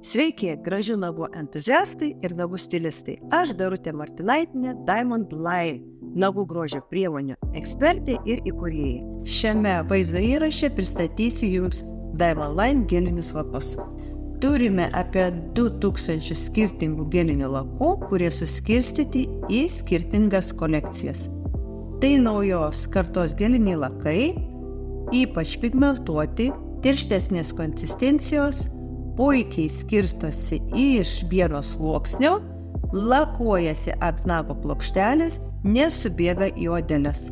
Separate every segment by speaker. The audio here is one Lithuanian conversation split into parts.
Speaker 1: Sveiki, gražių nagų entuziastai ir nagų stilistai. Aš Darutė Martinaitinė, Diamond Line, nagų grožio priemonių ekspertė ir įkūrėjai. Šiame vaizdo įraše pristatysiu Jums Diamond Line gelinius lakus. Turime apie 2000 skirtingų gelinių lakų, kurie suskirstyti į skirtingas kolekcijas. Tai naujos kartos geliniai lakai, ypač pigmentuoti, tirštesnės konsistencijos, puikiai skirstosi iš vieno sluoksnio, lakuojasi ant nago plokštelės, nesubėga į odeles.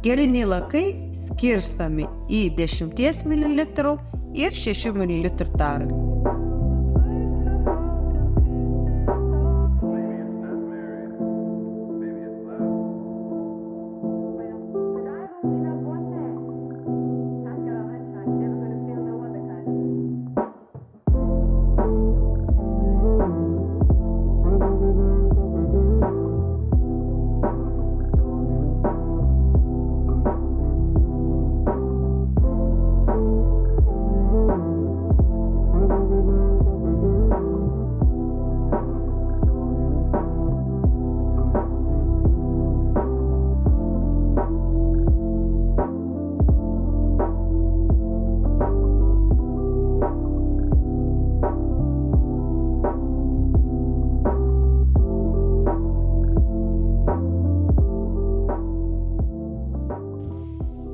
Speaker 1: Geliniai lakai skirstomi į 10 ml ir 6 ml tarą.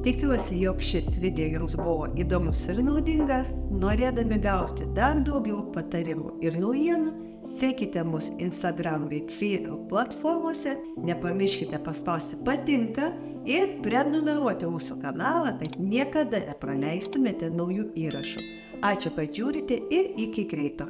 Speaker 1: Tikiuosi, jog šis video Jums buvo įdomus ir naudingas. Norėdami gauti dar daugiau patarimų ir naujienų, sekite mus Instagram bei Facebook platformose, nepamirškite paspausti patinka ir prenumeruoti mūsų kanalą, kad niekada nepraleistumėte naujų įrašų. Ačiū, kad žiūrite ir iki greito.